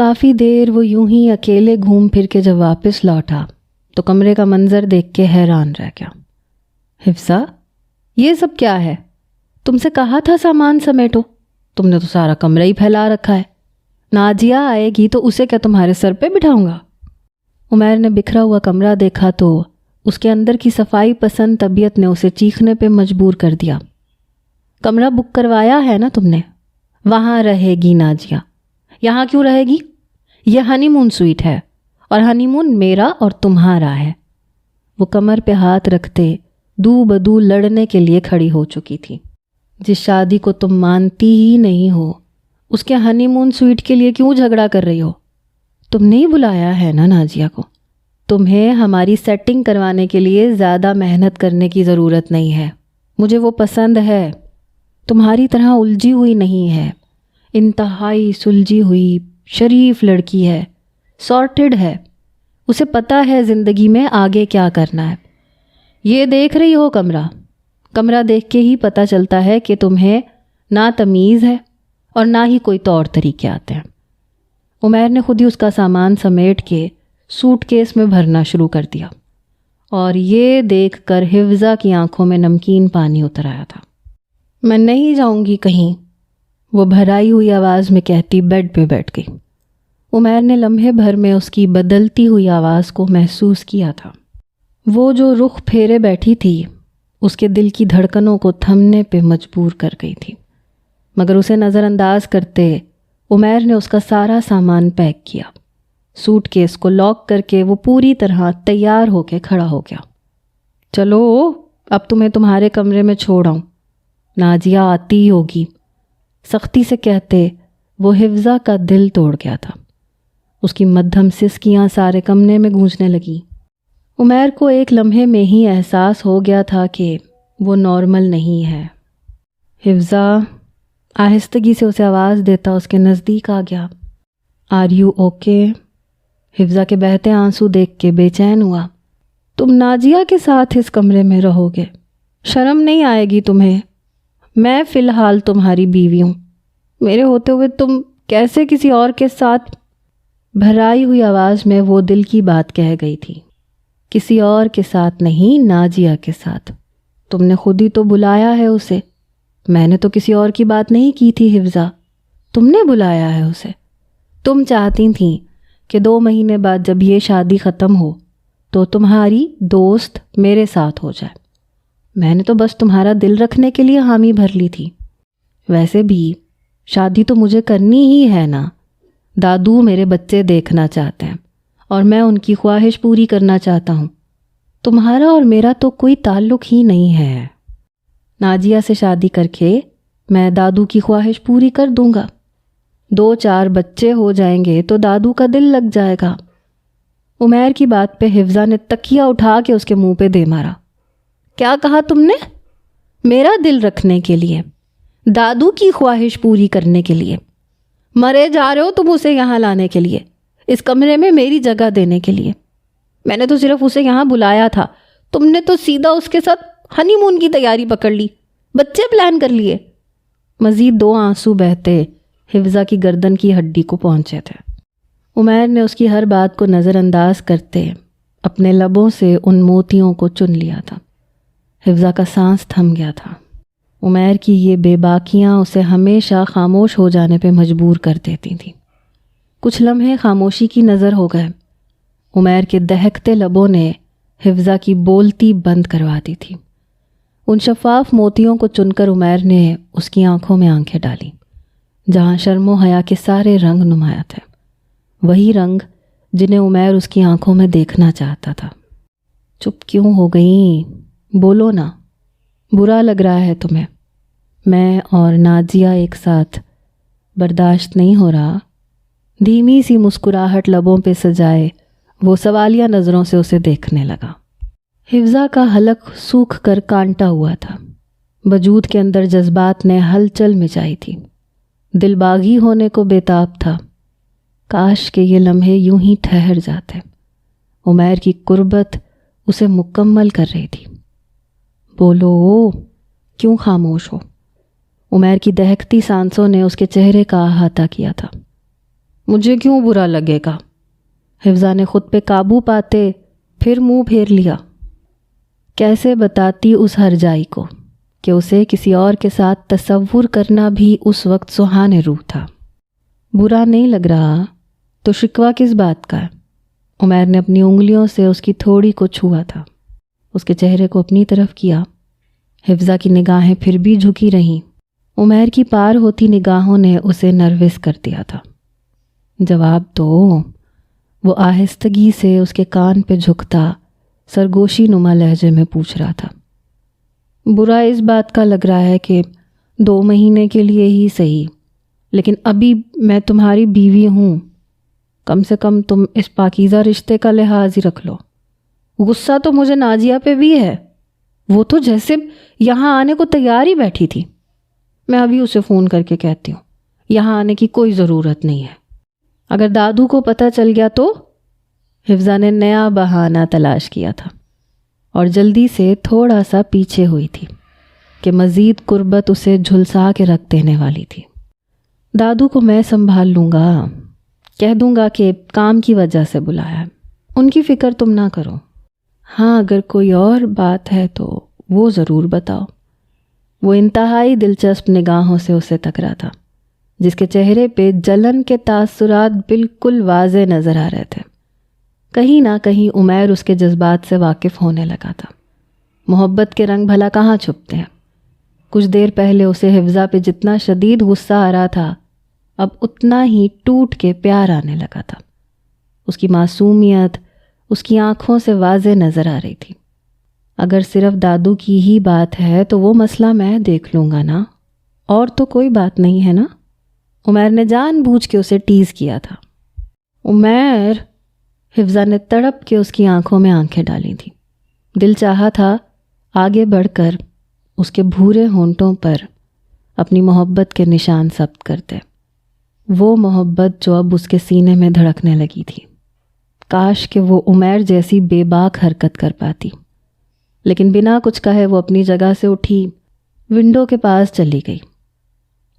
کافی دیر وہ یوں ہی اکیلے گھوم پھر کے جب واپس لوٹا تو کمرے کا منظر دیکھ کے حیران رہ گیا۔ حفصہ، یہ سب کیا ہے؟ تم سے کہا تھا سامان سمیٹو، تم نے تو سارا کمرہ ہی پھیلا رکھا ہے۔ نازیہ آئے گی تو اسے کیا تمہارے سر پہ بٹھاؤں گا؟ عمیر نے بکھرا ہوا کمرہ دیکھا تو اس کے اندر کی صفائی پسند طبیعت نے اسے چیخنے پہ مجبور کر دیا۔ کمرہ بک کروایا ہے نا تم نے؟ وہاں رہے گی نازیہ۔ یہاں کیوں رہے گی؟ یہ ہنی مون سویٹ ہے، اور ہنی مون میرا اور تمہارا ہے۔ وہ کمر پہ ہاتھ رکھتے دو بدو لڑنے کے لیے کھڑی ہو چکی تھی۔ جس شادی کو تم مانتی ہی نہیں ہو، اس کے ہنی مون سویٹ کے لیے کیوں جھگڑا کر رہی ہو؟ تم نے ہی بلایا ہے نا نازیہ کو۔ تمہیں ہماری سیٹنگ کروانے کے لیے زیادہ محنت کرنے کی ضرورت نہیں ہے۔ مجھے وہ پسند ہے، تمہاری طرح الجھی ہوئی نہیں ہے، انتہائی سلجھی ہوئی شریف لڑکی ہے، سارٹڈ ہے، اسے پتہ ہے زندگی میں آگے کیا کرنا ہے۔ یہ دیکھ رہی ہو کمرہ دیکھ کے ہی پتہ چلتا ہے کہ تمہیں نہ تمیز ہے اور نہ ہی کوئی طور طریقے آتے ہیں۔ عمیر نے خود ہی اس کا سامان سمیٹ کے سوٹ کیس میں بھرنا شروع کر دیا، اور یہ دیکھ کر حفظہ کی آنکھوں میں نمکین پانی اتر آیا تھا۔ میں نہیں جاؤں گی کہیں، وہ بھرائی ہوئی آواز میں کہتی بیڈ پہ بیٹھ گئی۔ عمیر نے لمحے بھر میں اس کی بدلتی ہوئی آواز کو محسوس کیا تھا۔ وہ جو رخ پھیرے بیٹھی تھی اس کے دل کی دھڑکنوں کو تھمنے پہ مجبور کر گئی تھی، مگر اسے نظر انداز کرتے عمیر نے اس کا سارا سامان پیک کیا۔ سوٹ کیس کو لاک کر کے وہ پوری طرح تیار ہو کے کھڑا ہو گیا۔ چلو اب تمہیں تمہارے کمرے میں چھوڑ آؤں، نازیہ آتی ہی ہوگی، سختی سے کہتے وہ حفظہ کا دل توڑ گیا تھا۔ اس کی مدھم سسکیاں سارے کمرے میں گونجنے لگیں۔ عمیر کو ایک لمحے میں ہی احساس ہو گیا تھا کہ وہ نارمل نہیں ہے۔ حفظہ آہستگی سے اسے آواز دیتا اس کے نزدیک آ گیا۔ Are you okay? حفظہ کے بہتے آنسو دیکھ کے بے چین ہوا۔ تم نازیہ کے ساتھ اس کمرے میں رہو گے؟ شرم نہیں آئے گی تمہیں؟ میں فی الحال تمہاری بیوی ہوں، میرے ہوتے ہوئے تم کیسے کسی اور کے ساتھ؟ بھرائی ہوئی آواز میں وہ دل کی بات کہہ گئی تھی۔ کسی اور کے ساتھ نہیں، نازیہ کے ساتھ۔ تم نے خود ہی تو بلایا ہے اسے، میں نے تو کسی اور کی بات نہیں کی تھی حفظہ، تم نے بلایا ہے اسے۔ تم چاہتی تھیں کہ 2 مہینے بعد جب یہ شادی ختم ہو تو تمہاری دوست میرے ساتھ ہو جائے۔ میں نے تو بس تمہارا دل رکھنے کے لیے حامی بھر لی تھی۔ ویسے بھی شادی تو مجھے کرنی ہی ہے نا، دادو میرے بچے دیکھنا چاہتے ہیں اور میں ان کی خواہش پوری کرنا چاہتا ہوں۔ تمہارا اور میرا تو کوئی تعلق ہی نہیں ہے۔ نازیہ سے شادی کر کے میں دادو کی خواہش پوری کر دوں گا، 2-4 بچے ہو جائیں گے تو دادو کا دل لگ جائے گا۔ عمیر کی بات پہ حفظہ نے تکیہ اٹھا کے اس کے منہ پہ دے مارا۔ کیا کہا تم نے؟ میرا دل رکھنے کے لیے، دادو کی خواہش پوری کرنے کے لیے؟ مرے جا رہے ہو تم اسے یہاں لانے کے لیے، اس کمرے میں میری جگہ دینے کے لیے؟ میں نے تو صرف اسے یہاں بلایا تھا، تم نے تو سیدھا اس کے ساتھ ہنی مون کی تیاری پکڑ لی، بچے پلان کر لیے۔ مزید 2 آنسو بہتے حفظہ کی گردن کی ہڈی کو پہنچے تھے۔ عمیر نے اس کی ہر بات کو نظر انداز کرتے اپنے لبوں سے ان موتیوں کو چن لیا تھا۔ حفظہ کا سانس تھم گیا تھا۔ عمیر کی یہ بے باکیاں اسے ہمیشہ خاموش ہو جانے پہ مجبور کر دیتی تھیں۔ کچھ لمحے خاموشی کی نظر ہو گئے۔ عمیر کے دہکتے لبوں نے حفظہ کی بولتی بند کروا دی تھی۔ ان شفاف موتیوں کو چن کر عمیر نے اس کی آنکھوں میں آنکھیں ڈالیں، جہاں شرم و حیا کے سارے رنگ نمایاں تھے، وہی رنگ جنہیں عمیر اس کی آنکھوں میں دیکھنا چاہتا تھا۔ چپ کیوں ہو گئیں؟ بولو نا، برا لگ رہا ہے تمہیں؟ میں اور نازیہ ایک ساتھ برداشت نہیں ہو رہا؟ دھیمی سی مسکراہٹ لبوں پہ سجائے وہ سوالیہ نظروں سے اسے دیکھنے لگا۔ حفظہ کا حلق سوکھ کر کانٹا ہوا تھا، وجود کے اندر جذبات نے ہلچل مچائی تھی، دل باغی ہونے کو بےتاب تھا۔ کاش کہ یہ لمحے یوں ہی ٹھہر جاتے۔ عمیر کی قربت اسے مکمل کر رہی تھی۔ بولو، کیوں خاموش ہو؟ عمیر کی دہکتی سانسوں نے اس کے چہرے کا احاطہ کیا تھا۔ مجھے کیوں برا لگے گا؟ حفظہ نے خود پہ قابو پاتے پھر منہ پھیر لیا۔ کیسے بتاتی اس ہرجائی کو کہ اسے کسی اور کے ساتھ تصور کرنا بھی اس وقت سہانے روح تھا۔ برا نہیں لگ رہا تو شکوہ کس بات کا ہے؟ عمیر نے اپنی انگلیوں سے اس کی تھوڑی کو چھوا تھا، اس کے چہرے کو اپنی طرف کیا۔ حفظہ کی نگاہیں پھر بھی جھکی رہیں۔ عمیر کی پار ہوتی نگاہوں نے اسے نروس کر دیا تھا۔ جواب دو، وہ آہستگی سے اس کے کان پہ جھکتا سرگوشی نما لہجے میں پوچھ رہا تھا۔ برا اس بات کا لگ رہا ہے کہ 2 مہینے کے لیے ہی صحیح، لیکن ابھی میں تمہاری بیوی ہوں، کم سے کم تم اس پاکیزہ رشتے کا لحاظ ہی رکھ لو۔ غصہ تو مجھے نازیہ پہ بھی ہے، وہ تو جیسے یہاں آنے کو تیار ہی بیٹھی تھی۔ میں ابھی اسے فون کر کے کہتی ہوں یہاں آنے کی کوئی ضرورت نہیں ہے۔ اگر دادو کو پتہ چل گیا تو؟ حفظہ نے نیا بہانہ تلاش کیا تھا اور جلدی سے تھوڑا سا پیچھے ہوئی تھی کہ مزید قربت اسے جھلسا کے رکھ دینے والی تھی۔ دادو کو میں سنبھال لوں گا، کہہ دوں گا کہ کام کی وجہ سے بلایا ہے، ان کی فکر تم نہ کرو۔ ہاں اگر کوئی اور بات ہے تو وہ ضرور بتاؤ۔ وہ انتہائی دلچسپ نگاہوں سے اسے تکرا تھا، جس کے چہرے پہ جلن کے تاثرات بالکل واضح نظر آ رہے تھے۔ کہیں نہ کہیں عمیر اس کے جذبات سے واقف ہونے لگا تھا۔ محبت کے رنگ بھلا کہاں چھپتے ہیں؟ کچھ دیر پہلے اسے حفظہ پہ جتنا شدید غصہ آ رہا تھا، اب اتنا ہی ٹوٹ کے پیار آنے لگا تھا۔ اس کی معصومیت اس کی آنکھوں سے واضح نظر آ رہی تھی۔ اگر صرف دادو کی ہی بات ہے تو وہ مسئلہ میں دیکھ لوں گا نا، اور تو کوئی بات نہیں ہے نا؟ عمیر نے جان بوجھ کے اسے ٹیز کیا تھا۔ عمیر، حفظہ نے تڑپ کے اس کی آنکھوں میں آنکھیں ڈالی تھیں۔ دل چاہا تھا آگے بڑھ کر اس کے بھورے ہونٹوں پر اپنی محبت کے نشان ثبت کرتے، وہ محبت جو اب اس کے سینے میں دھڑکنے لگی تھی۔ کاش کہ وہ عمیر جیسی بے باک حرکت کر پاتی، لیکن بنا کچھ کہے وہ اپنی جگہ سے اٹھی، ونڈو کے پاس چلی گئی۔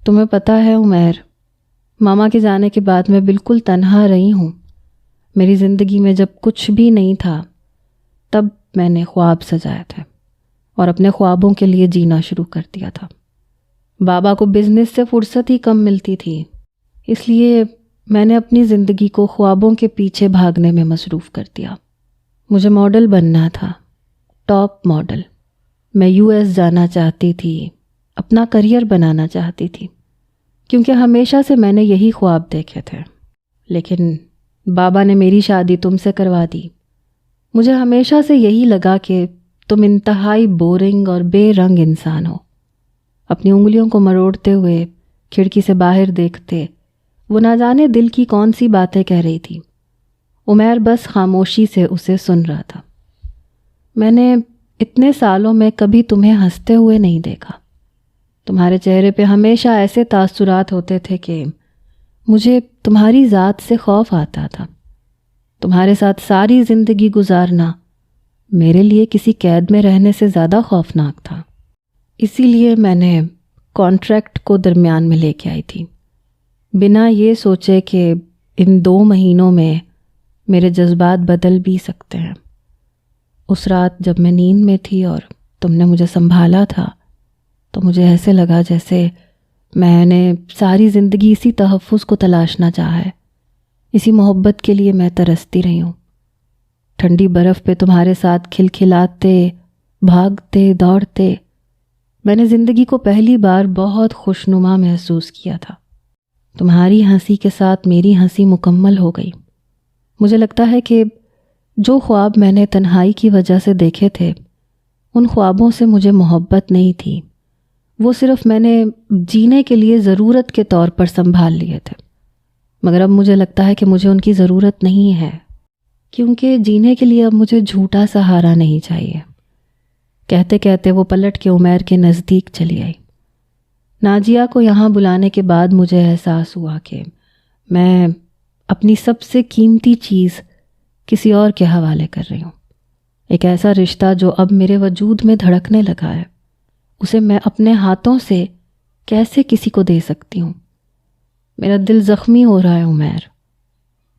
تمہیں پتہ ہے عمیر، ماما کے جانے کے بعد میں بالکل تنہا رہی ہوں۔ میری زندگی میں جب کچھ بھی نہیں تھا تب میں نے خواب سجائے تھے اور اپنے خوابوں کے لیے جینا شروع کر دیا تھا۔ بابا کو بزنس سے فرصت ہی کم ملتی تھی، اس لیے میں نے اپنی زندگی کو خوابوں کے پیچھے بھاگنے میں مصروف کر دیا۔ مجھے ماڈل بننا تھا، ٹاپ ماڈل۔ میں US جانا چاہتی تھی، اپنا کریئر بنانا چاہتی تھی، کیونکہ ہمیشہ سے میں نے یہی خواب دیکھے تھے۔ لیکن بابا نے میری شادی تم سے کروا دی۔ مجھے ہمیشہ سے یہی لگا کہ تم انتہائی بورنگ اور بے رنگ انسان ہو۔ اپنی انگلیوں کو مروڑتے ہوئے کھڑکی سے باہر دیکھتے وہ نہ جانے دل کی کون سی باتیں کہہ رہی تھی۔ عمیر بس خاموشی سے اسے سن رہا تھا۔ میں نے اتنے سالوں میں کبھی تمہیں ہنستے ہوئے نہیں دیکھا۔ تمہارے چہرے پہ ہمیشہ ایسے تاثرات ہوتے تھے کہ مجھے تمہاری ذات سے خوف آتا تھا۔ تمہارے ساتھ ساری زندگی گزارنا میرے لیے کسی قید میں رہنے سے زیادہ خوفناک تھا۔ اسی لیے میں نے کانٹریکٹ کو درمیان میں لے کے آئی تھی، بنا یہ سوچے کہ ان 2 مہینوں میں میرے جذبات بدل بھی سکتے ہیں۔ اس رات جب میں نیند میں تھی اور تم نے مجھے سنبھالا تھا تو مجھے ایسے لگا جیسے میں نے ساری زندگی اسی تحفظ کو تلاشنا چاہا ہے، اسی محبت کے لیے میں ترستی رہی ہوں۔ ٹھنڈی برف پہ تمہارے ساتھ کھلکھلاتے، بھاگتے، دوڑتے، میں نے زندگی کو پہلی بار بہت خوشنما محسوس کیا تھا۔ تمہاری ہنسی کے ساتھ میری ہنسی مکمل ہو گئی۔ مجھے لگتا ہے کہ جو خواب میں نے تنہائی کی وجہ سے دیکھے تھے، ان خوابوں سے مجھے محبت نہیں تھی، وہ صرف میں نے جینے کے لیے ضرورت کے طور پر سنبھال لیے تھے۔ مگر اب مجھے لگتا ہے کہ مجھے ان کی ضرورت نہیں ہے، کیونکہ جینے کے لیے اب مجھے جھوٹا سہارا نہیں چاہیے۔ کہتے کہتے وہ پلٹ کے عمیر کے نزدیک چلی آئی۔ نازیہ کو یہاں بلانے کے بعد مجھے احساس ہوا کہ میں اپنی سب سے قیمتی چیز کسی اور کے حوالے کر رہی ہوں۔ ایک ایسا رشتہ جو اب میرے وجود میں دھڑکنے لگا ہے، اسے میں اپنے ہاتھوں سے کیسے کسی کو دے سکتی ہوں؟ میرا دل زخمی ہو رہا ہے عمیر،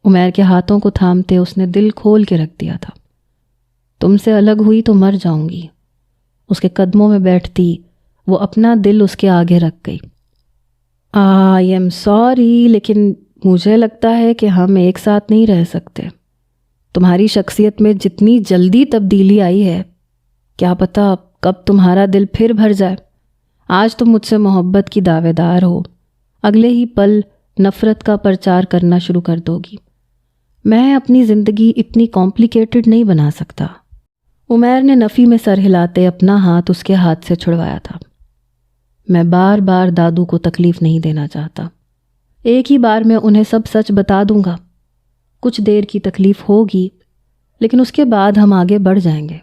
عمیر کے ہاتھوں کو تھامتے اس نے دل کھول کے رکھ دیا تھا۔ تم سے الگ ہوئی تو مر جاؤں گی۔ اس کے قدموں میں بیٹھتی وہ اپنا دل اس کے آگے رکھ گئی۔ آئی ایم سوری، لیکن مجھے لگتا ہے کہ ہم ایک ساتھ نہیں رہ سکتے۔ تمہاری شخصیت میں جتنی جلدی تبدیلی آئی ہے، کیا پتہ کب تمہارا دل پھر بھر جائے۔ آج تم مجھ سے محبت کی دعوے دار ہو، اگلے ہی پل نفرت کا پرچار کرنا شروع کر دو گی۔ میں اپنی زندگی اتنی کمپلیکیٹڈ نہیں بنا سکتا۔ عمیر نے نفی میں سر ہلاتے اپنا ہاتھ اس کے ہاتھ سے چھڑوایا تھا۔ میں بار بار دادو کو تکلیف نہیں دینا چاہتا، ایک ہی بار میں انہیں سب سچ بتا دوں گا۔ کچھ دیر کی تکلیف ہوگی، لیکن اس کے بعد ہم آگے بڑھ جائیں گے۔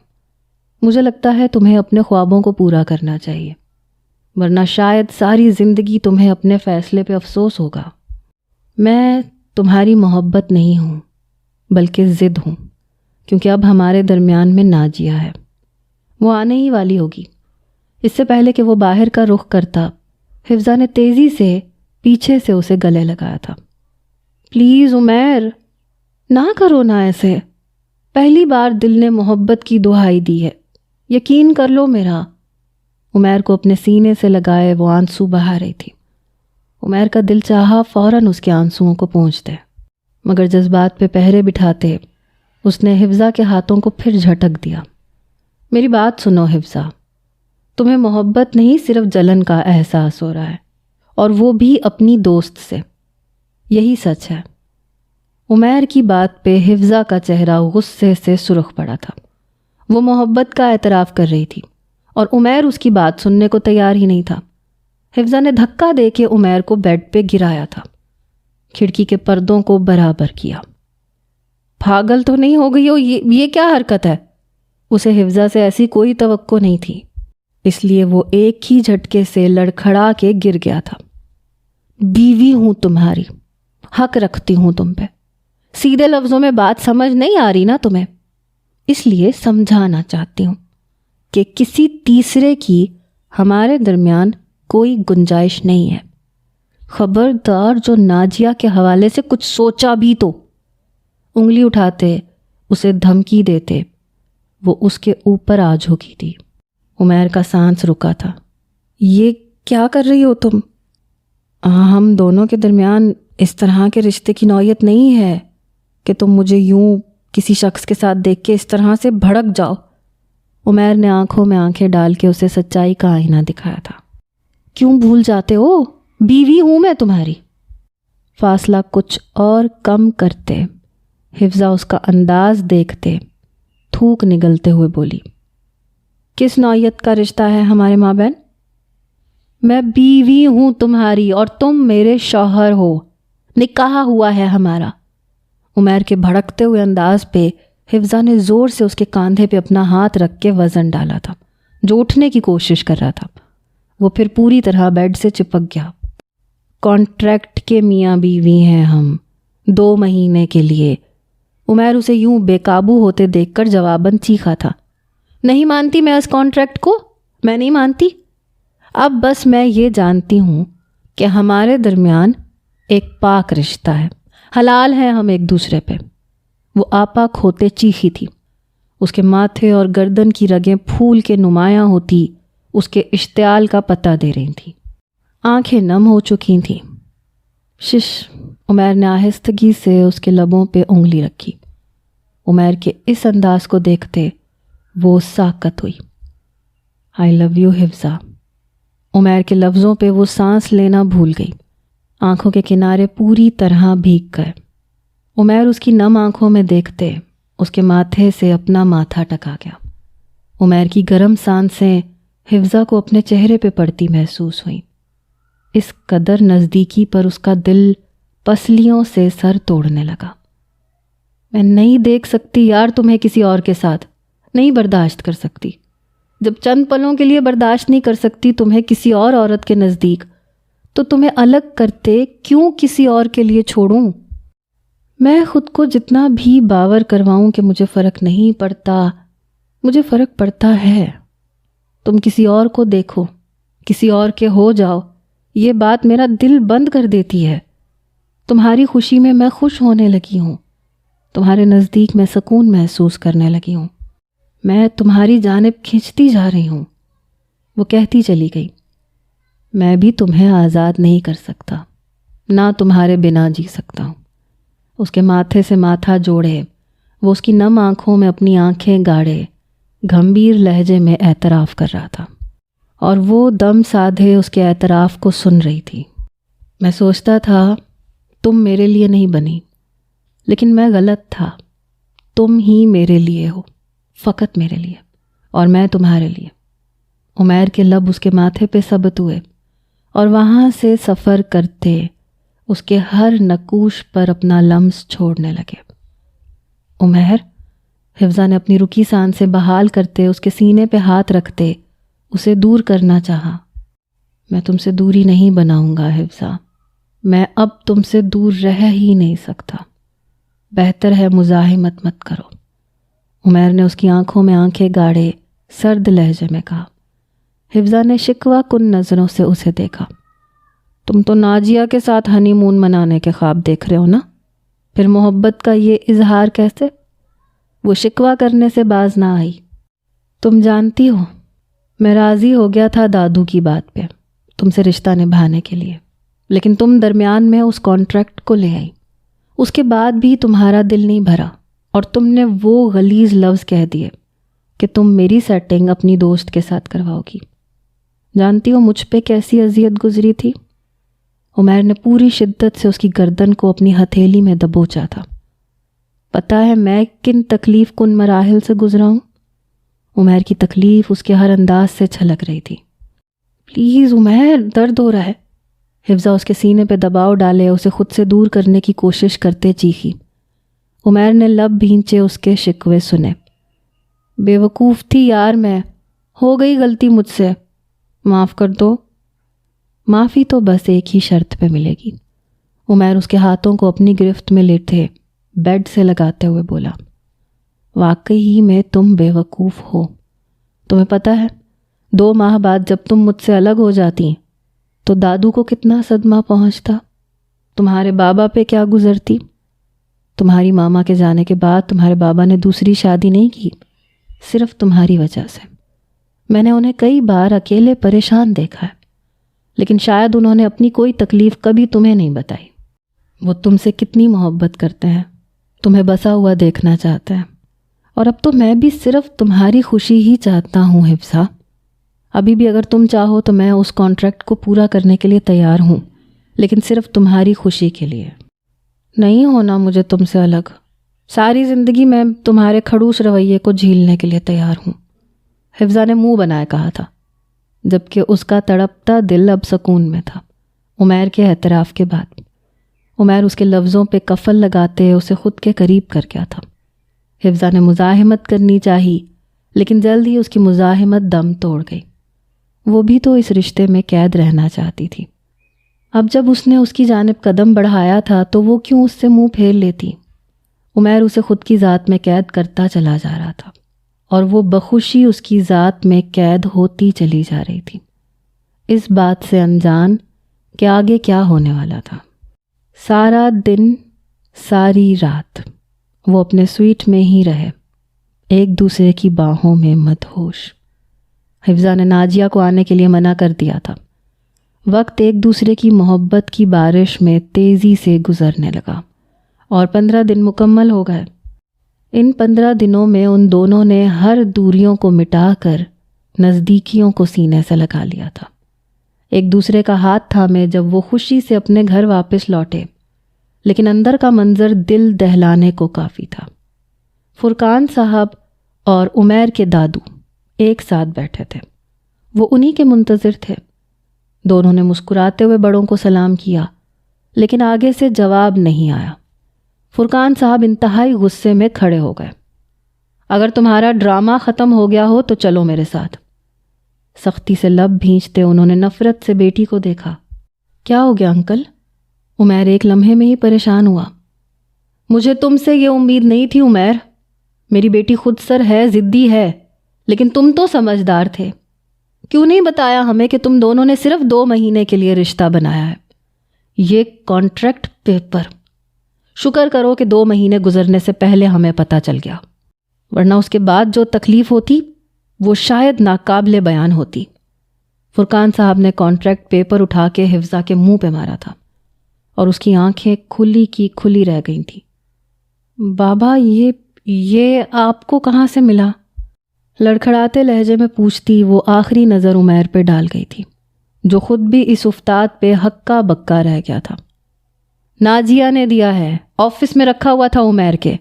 مجھے لگتا ہے تمہیں اپنے خوابوں کو پورا کرنا چاہیے، ورنہ شاید ساری زندگی تمہیں اپنے فیصلے پہ افسوس ہوگا۔ میں تمہاری محبت نہیں ہوں، بلکہ ضد ہوں، کیونکہ اب ہمارے درمیان میں ناجیہ ہے۔ وہ آنے ہی والی ہوگی۔ اس سے پہلے کہ وہ باہر کا رخ کرتا، حفظہ نے تیزی سے پیچھے سے اسے گلے لگایا تھا۔ پلیز عمیر، نہ کرو نا ایسے۔ پہلی بار دل نے محبت کی دہائی دی ہے، یقین کر لو میرا۔ عمیر کو اپنے سینے سے لگائے وہ آنسو بہا رہی تھی۔ عمیر کا دل چاہا فوراً اس کے آنسوؤں کو پونچھ دے، مگر جذبات پہ پہرے بٹھاتے اس نے حفظہ کے ہاتھوں کو پھر جھٹک دیا۔ میری بات سنو حفظہ، تمہیں محبت نہیں صرف جلن کا احساس ہو رہا ہے، اور وہ بھی اپنی دوست سے۔ یہی سچ ہے۔ عمیر کی بات پہ حفظہ کا چہرہ غصے سے سرخ پڑا تھا۔ وہ محبت کا اعتراف کر رہی تھی اور عمیر اس کی بات سننے کو تیار ہی نہیں تھا۔ حفظہ نے دھکا دے کے عمیر کو بیڈ پہ گرایا تھا، کھڑکی کے پردوں کو برابر کیا۔ پاگل تو نہیں ہو گئی ہو؟ یہ کیا حرکت ہے؟ اسے حفظہ سے ایسی کوئی توقع نہیں تھی، اس لیے وہ ایک ہی جھٹکے سے لڑکھڑا کے گر گیا تھا۔ بیوی ہوں تمہاری، حق رکھتی ہوں تم پہ۔ سیدھے لفظوں میں بات سمجھ نہیں آ رہی نا تمہیں، اس لیے سمجھانا چاہتی ہوں کہ کسی تیسرے کی ہمارے درمیان کوئی گنجائش نہیں ہے۔ خبردار جو ناجیہ کے حوالے سے کچھ سوچا بھی تو۔ انگلی اٹھاتے اسے دھمکی دیتے وہ اس کے اوپر آ جھکی تھی۔ عمیر کا سانس رکا تھا۔ یہ کیا کر رہی ہو تم؟ ہم دونوں کے درمیان اس طرح کے رشتے کی نوعیت نہیں ہے کہ تم مجھے یوں کسی شخص کے ساتھ دیکھ کے اس طرح سے بھڑک جاؤ۔ عمیر نے آنکھوں میں آنکھیں ڈال کے اسے سچائی کا آئینہ دکھایا تھا۔ کیوں بھول جاتے ہو؟ بیوی ہوں میں تمہاری۔ فاصلہ کچھ اور کم کرتے حفظہ اس کا انداز دیکھتے تھوک نگلتے ہوئے بولی، کس نوعیت کا رشتہ ہے ہمارے مابین؟ میں بیوی ہوں تمہاری اور تم میرے شوہر ہو، نکاح ہوا ہے ہمارا۔ عمیر کے بھڑکتے ہوئے انداز پہ حفظہ نے زور سے اس کے کاندھے پہ اپنا ہاتھ رکھ کے وزن ڈالا تھا، جو اٹھنے کی کوشش کر رہا تھا۔ وہ پھر پوری طرح بیڈ سے چپک گیا۔ کانٹریکٹ کے میاں بیوی ہیں ہم، 2 مہینے کے لیے۔ عمیر اسے یوں بے قابو ہوتے دیکھ کر جواباً چیخا تھا، نہیں مانتی میں اس کانٹریکٹ کو، میں نہیں مانتی۔ اب بس میں یہ جانتی ہوں کہ ہمارے درمیان ایک پاک رشتہ ہے، حلال ہے ہم ایک دوسرے پہ۔ وہ آپا کھوتے چیخی تھی، اس کے ماتھے اور گردن کی رگیں پھول کے نمایاں ہوتی اس کے اشتعال کا پتہ دے رہی تھیں۔ آنکھیں نم ہو چکی تھیں۔ شش، عمیر نے آہستگی سے اس کے لبوں پہ انگلی رکھی۔ عمیر کے اس انداز کو دیکھتے وہ ساکت ہوئی۔ آئی لو یو حفظہ۔ عمیر کے لفظوں پہ وہ سانس لینا بھول گئی۔ آنکھوں کے کنارے پوری طرح بھیگ گئے۔ عمیر اس کی نم آنکھوں میں دیکھتے اس کے ماتھے سے اپنا ماتھا ٹکا گیا۔ عمیر کی گرم سانسیں حفظہ کو اپنے چہرے پہ پڑتی محسوس ہوئیں۔ اس قدر نزدیکی پر اس کا دل پسلیوں سے سر توڑنے لگا۔ میں نہیں دیکھ سکتی یار تمہیں کسی اور کے ساتھ، نہیں برداشت کر سکتی۔ جب چند پلوں کے لیے برداشت نہیں کر سکتی تمہیں کسی اور عورت کے نزدیک، تو تمہیں الگ کرتے کیوں کسی اور کے لیے چھوڑوں؟ میں خود کو جتنا بھی باور کرواؤں کہ مجھے فرق نہیں پڑتا، مجھے فرق پڑتا ہے۔ تم کسی اور کو دیکھو، کسی اور کے ہو جاؤ، یہ بات میرا دل بند کر دیتی ہے۔ تمہاری خوشی میں خوش ہونے لگی ہوں، تمہارے نزدیک میں سکون محسوس کرنے لگی ہوں، میں تمہاری جانب کھنچتی جا رہی ہوں۔ وہ کہتی چلی گئی، میں بھی تمہیں آزاد نہیں کر سکتا، نہ تمہارے بنا جی سکتا ہوں۔ اس کے ماتھے سے ماتھا جوڑے وہ اس کی نم آنکھوں میں اپنی آنکھیں گاڑے گھمبیر لہجے میں اعتراف کر رہا تھا، اور وہ دم سادھے اس کے اعتراف کو سن رہی تھی۔ میں سوچتا تھا تم میرے لیے نہیں بنی، لیکن میں غلط تھا، تم ہی میرے لیے ہو، فقط میرے لیے، اور میں تمہارے لیے۔ عمیر کے لب اس کے ماتھے پہ ثبت ہوئے اور وہاں سے سفر کرتے اس کے ہر نقوش پر اپنا لمس چھوڑنے لگے۔ عمیر، حفظہ نے اپنی رکی سانس سے بحال کرتے اس کے سینے پہ ہاتھ رکھتے اسے دور کرنا چاہا۔ میں تم سے دوری نہیں بناؤں گا حفظہ، میں اب تم سے دور رہ ہی نہیں سکتا، بہتر ہے مزاحمت مت کرو۔ عمیر نے اس کی آنکھوں میں آنکھیں گاڑے سرد لہجے میں کہا۔ حفظہ نے شکوہ کن نظروں سے اسے دیکھا۔ تم تو ناجیہ کے ساتھ ہنی مون منانے کے خواب دیکھ رہے ہو نا، پھر محبت کا یہ اظہار کیسے؟ وہ شکوہ کرنے سے باز نہ آئی۔ تم جانتی ہو میں راضی ہو گیا تھا دادو کی بات پہ تم سے رشتہ نبھانے کے لیے، لیکن تم درمیان میں اس کانٹریکٹ کو لے آئی۔ اس کے بعد بھی تمہارا دل نہیں بھرا اور تم نے وہ غلیظ لفظ کہہ دیے کہ تم میری سیٹنگ اپنی دوست کے ساتھ کرواؤ گی۔ جانتی ہو مجھ پہ کیسی اذیت گزری تھی؟ عمیر نے پوری شدت سے اس کی گردن کو اپنی ہتھیلی میں دبوچا تھا۔ پتہ ہے میں کن تکلیف کن مراحل سے گزرا ہوں؟ عمیر کی تکلیف اس کے ہر انداز سے چھلک رہی تھی۔ پلیز عمیر، درد ہو رہا ہے۔ حفظہ اس کے سینے پہ دباؤ ڈالے اسے خود سے دور کرنے کی کوشش کرتے چیخی۔ عمیر نے لب بھینچے اس کے شکوے سنے۔ بے وقوف تھی یار، میں ہو گئی غلطی مجھ سے، معاف کر دو۔ معافی تو بس ایک ہی شرط پہ ملے گی۔ عمیر اس کے ہاتھوں کو اپنی گرفت میں لیٹے بیڈ سے لگاتے ہوئے بولا، واقعی ہی میں تم بے وقوف ہو۔ تمہیں پتہ ہے 2 ماہ بعد جب تم مجھ سے الگ ہو جاتی تو دادو کو کتنا صدمہ پہنچتا، تمہارے بابا پہ کیا گزرتی۔ تمہاری ماما کے جانے کے بعد تمہارے بابا نے دوسری شادی نہیں کی، صرف تمہاری وجہ سے۔ میں نے انہیں کئی بار اکیلے پریشان دیکھا ہے، لیکن شاید انہوں نے اپنی کوئی تکلیف کبھی تمہیں نہیں بتائی۔ وہ تم سے کتنی محبت کرتے ہیں، تمہیں بسا ہوا دیکھنا چاہتے ہیں، اور اب تو میں بھی صرف تمہاری خوشی ہی چاہتا ہوں حفصہ۔ ابھی بھی اگر تم چاہو تو میں اس کانٹریکٹ کو پورا کرنے کے لیے تیار ہوں، لیکن صرف تمہاری خوشی کے لیے۔ نہیں ہونا مجھے تم سے الگ، ساری زندگی میں تمہارے کھڑوس رویے کو جھیلنے کے لیے تیار ہوں، حفظہ نے منہ بنائے کہا تھا، جبکہ اس کا تڑپتا دل اب سکون میں تھا عمیر کے اعتراف کے بعد۔ عمیر اس کے لفظوں پہ کفل لگاتے اسے خود کے قریب کر گیا تھا۔ حفظہ نے مزاحمت کرنی چاہی، لیکن جلد ہی اس کی مزاحمت دم توڑ گئی۔ وہ بھی تو اس رشتے میں قید رہنا چاہتی تھی۔ اب جب اس نے اس کی جانب قدم بڑھایا تھا تو وہ کیوں اس سے منہ پھیر لیتی؟ عمیر اسے خود کی ذات میں قید کرتا چلا جا رہا تھا، اور وہ بخوشی اس کی ذات میں قید ہوتی چلی جا رہی تھی، اس بات سے انجان کہ آگے کیا ہونے والا تھا۔ سارا دن ساری رات وہ اپنے سویٹ میں ہی رہے، ایک دوسرے کی باہوں میں مدہوش۔ حفظہ نے ناجیہ کو آنے کے لیے منع کر دیا تھا۔ وقت ایک دوسرے کی محبت کی بارش میں تیزی سے گزرنے لگا اور 15 دن مکمل ہو گئے۔ ان 15 دنوں میں ان دونوں نے ہر دوریوں کو مٹا کر نزدیکیوں کو سینے سے لگا لیا تھا۔ ایک دوسرے کا ہاتھ تھامے جب وہ خوشی سے اپنے گھر واپس لوٹے، لیکن اندر کا منظر دل دہلانے کو کافی تھا۔ فرقان صاحب اور عمیر کے دادو ایک ساتھ بیٹھے تھے، وہ انہی کے منتظر تھے۔ دونوں نے مسکراتے ہوئے بڑوں کو سلام کیا، لیکن آگے سے جواب نہیں آیا۔ فرقان صاحب انتہائی غصے میں کھڑے ہو گئے۔ اگر تمہارا ڈرامہ ختم ہو گیا ہو تو چلو میرے ساتھ۔ سختی سے لب بھینچتے انہوں نے نفرت سے بیٹی کو دیکھا۔ کیا ہو گیا انکل؟ عمیر ایک لمحے میں ہی پریشان ہوا۔ مجھے تم سے یہ امید نہیں تھی عمیر، میری بیٹی خود سر ہے، ضدی ہے، لیکن تم تو سمجھدار تھے۔ کیوں نہیں بتایا ہمیں کہ تم دونوں نے صرف 2 مہینے کے لیے رشتہ بنایا ہے؟ یہ کانٹریکٹ پیپر، شکر کرو کہ 2 مہینے گزرنے سے پہلے ہمیں پتہ چل گیا، ورنہ اس کے بعد جو تکلیف ہوتی وہ شاید ناقابل بیان ہوتی۔ فرقان صاحب نے کانٹریکٹ پیپر اٹھا کے حفظہ کے منہ پہ مارا تھا اور اس کی آنکھیں کھلی کی کھلی رہ گئی تھیں۔ بابا یہ آپ کو کہاں سے ملا؟ لڑکھڑاتے لہجے میں پوچھتی وہ آخری نظر عمیر پہ ڈال گئی تھی، جو خود بھی اس افتاد پہ ہکا بکا رہ گیا تھا۔ نازیہ نے دیا ہے، آفس میں رکھا ہوا تھا عمیر کے،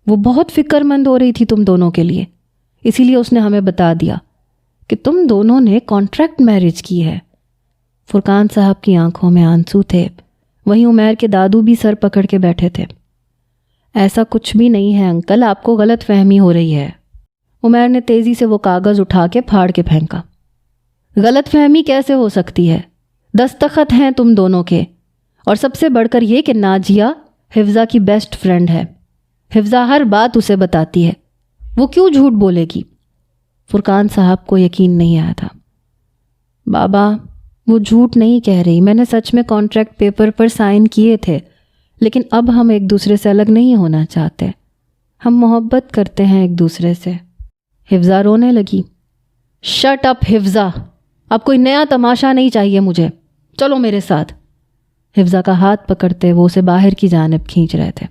وہ بہت فکر مند ہو رہی تھی تم دونوں کے لیے، اسی لیے اس نے ہمیں بتا دیا کہ تم دونوں نے کانٹریکٹ میرج کی ہے۔ فرقان صاحب کی آنکھوں میں آنسو تھے، وہیں عمیر کے دادو بھی سر پکڑ کے بیٹھے تھے۔ ایسا کچھ بھی نہیں ہے انکل، آپ کو غلط فہمی ہو رہی ہے۔ عمیر نے تیزی سے وہ کاغذ اٹھا کے پھاڑ کے پھینکا۔ غلط فہمی کیسے ہو سکتی ہے؟ دستخط ہیں تم دونوں کے، اور سب سے بڑھ کر یہ کہ نازیہ حفظہ کی بیسٹ فرینڈ ہے، حفظہ ہر بات اسے بتاتی ہے، وہ کیوں جھوٹ بولے گی؟ فرقان صاحب کو یقین نہیں آیا تھا۔ بابا وہ جھوٹ نہیں کہہ رہی، میں نے سچ میں کانٹریکٹ پیپر پر سائن کیے تھے، لیکن اب ہم ایک دوسرے سے الگ نہیں ہونا چاہتے، ہم محبت کرتے ہیں ایک دوسرے سے۔ حفظہ رونے لگی۔ شٹ اپ حفظہ، اب کوئی نیا تماشا نہیں چاہیے مجھے، چلو میرے ساتھ۔ حفظہ کا ہاتھ پکڑتے وہ اسے باہر کی جانب کھینچ رہے تھے،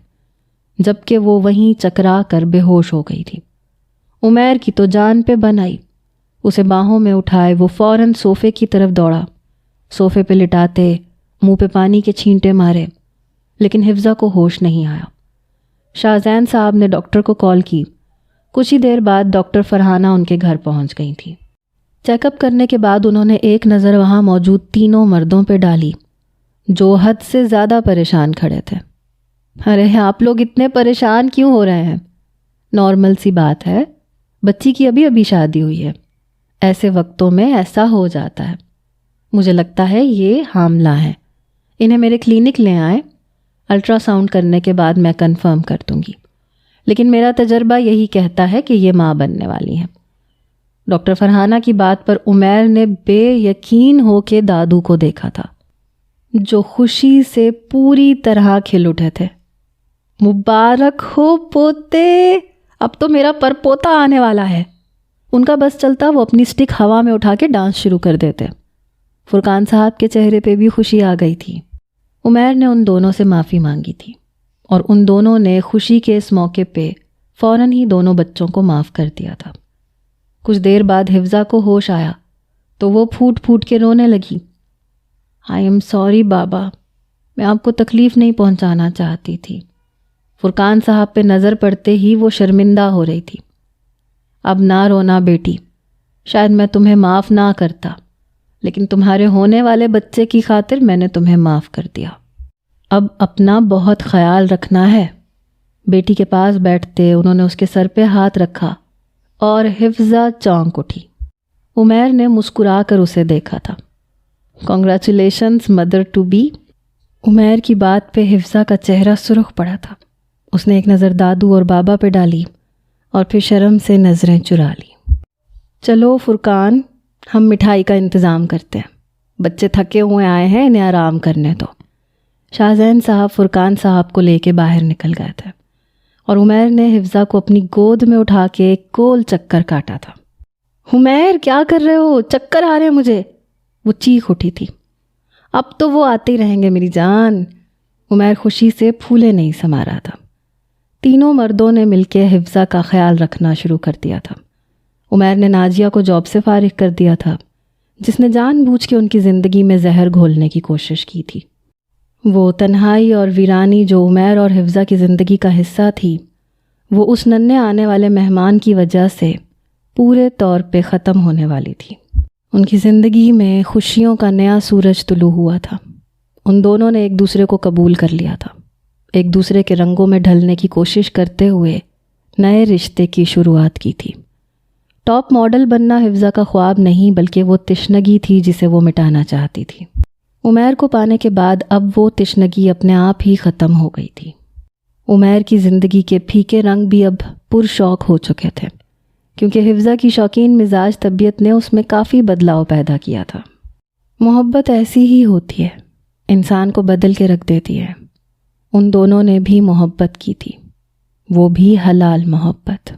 جبکہ وہ وہیں چکرا کر بے ہوش ہو گئی تھی۔ عمیر کی تو جان پہ بن آئی، اسے باہوں میں اٹھائے وہ فوراً صوفے کی طرف دوڑا، صوفے پہ لٹاتے منہ پہ پانی کے چھینٹے مارے، لیکن حفظہ کو ہوش نہیں آیا۔ شاہزین صاحب نے ڈاکٹر کو کال کی۔ کچھ ہی دیر بعد ڈاکٹر فرحانہ ان کے گھر پہنچ گئی تھی۔ چیک اپ کرنے کے بعد انہوں نے ایک نظر وہاں موجود تینوں مردوں پہ ڈالی، جو حد سے زیادہ پریشان کھڑے تھے۔ ارے آپ لوگ اتنے پریشان کیوں ہو رہے ہیں؟ نارمل سی بات ہے، بچی کی ابھی شادی ہوئی ہے، ایسے وقتوں میں ایسا ہو جاتا ہے۔ مجھے لگتا ہے یہ حاملہ ہیں، انہیں میرے کلینک لے آئیں، الٹرا ساؤنڈ کرنے کے بعد میں کنفرم کر دوں گی، لیکن میرا تجربہ یہی کہتا ہے کہ یہ ماں بننے والی ہیں۔ ڈاکٹر فرحانہ کی بات پر عمیر نے بے یقین ہو کے دادو کو دیکھا تھا، جو خوشی سے پوری طرح کھل اٹھے تھے۔ مبارک ہو پوتے، اب تو میرا پر پوتا آنے والا ہے۔ ان کا بس چلتا وہ اپنی سٹک ہوا میں اٹھا کے ڈانس شروع کر دیتے۔ فرقان صاحب کے چہرے پہ بھی خوشی آ گئی تھی۔ عمیر نے ان دونوں سے معافی مانگی تھی، اور ان دونوں نے خوشی کے اس موقع پہ فوراً ہی دونوں بچوں کو معاف کر دیا تھا۔ کچھ دیر بعد حفظہ کو ہوش آیا تو وہ پھوٹ پھوٹ کے رونے لگی۔ آئی ایم سوری بابا، میں آپ کو تکلیف نہیں پہنچانا چاہتی تھی۔ فرقان صاحب پہ نظر پڑتے ہی وہ شرمندہ ہو رہی تھی۔ اب نہ رونا بیٹی، شاید میں تمہیں معاف نہ کرتا، لیکن تمہارے ہونے والے بچے کی خاطر میں نے تمہیں معاف کر دیا۔ اب اپنا بہت خیال رکھنا ہے۔ بیٹی کے پاس بیٹھتے انہوں نے اس کے سر پہ ہاتھ رکھا اور حفظہ چونک اٹھی۔ عمیر نے مسکرا کر اسے دیکھا تھا۔ Congratulations mother to be. Umair کی بات پہ حفظہ کا چہرہ سرخ پڑا تھا۔ اس نے ایک نظر دادو اور بابا پہ ڈالی اور پھر شرم سے نظریں چرا لی۔ چلو فرقان، ہم مٹھائی کا انتظام کرتے ہیں، بچے تھکے ہوئے آئے ہیں، انہیں آرام کرنے دو۔ شاہزین صاحب فرقان صاحب کو لے کے باہر نکل گئے تھے، اور عمیر نے حفظہ کو اپنی گود میں اٹھا کے ایک گول چکر کاٹا تھا۔ عمیر کیا کر رہے ہو؟ چکر آ رہے ہیں مجھے، وہ چیخ اٹھی تھی۔ اب تو وہ آتے ہی رہیں گے میری جان۔ عمیر خوشی سے پھولے نہیں سما رہا تھا۔ تینوں مردوں نے مل کے حفظہ کا خیال رکھنا شروع کر دیا تھا۔ عمیر نے نازیہ کو جاب سے فارغ کر دیا تھا، جس نے جان بوجھ کے ان کی زندگی میں زہر گھولنے کی کوشش کی تھی۔ وہ تنہائی اور ویرانی جو عمیر اور حفظہ کی زندگی کا حصہ تھی، وہ اس ننھے آنے والے مہمان کی وجہ سے پورے طور پہ ختم ہونے والی تھی۔ ان کی زندگی میں خوشیوں کا نیا سورج طلوع ہوا تھا۔ ان دونوں نے ایک دوسرے کو قبول کر لیا تھا، ایک دوسرے کے رنگوں میں ڈھلنے کی کوشش کرتے ہوئے نئے رشتے کی شروعات کی تھی۔ ٹاپ ماڈل بننا حفظہ کا خواب نہیں، بلکہ وہ تشنگی تھی جسے وہ مٹانا چاہتی تھی۔ عمیر کو پانے کے بعد اب وہ تشنگی اپنے آپ ہی ختم ہو گئی تھی۔ عمیر کی زندگی کے پھیکے رنگ بھی اب پرشوق ہو چکے تھے، کیونکہ حفظہ کی شوقین مزاج طبیعت نے اس میں کافی بدلاؤ پیدا کیا تھا۔ محبت ایسی ہی ہوتی ہے، انسان کو بدل کے رکھ دیتی ہے۔ ان دونوں نے بھی محبت کی تھی، وہ بھی حلال محبت۔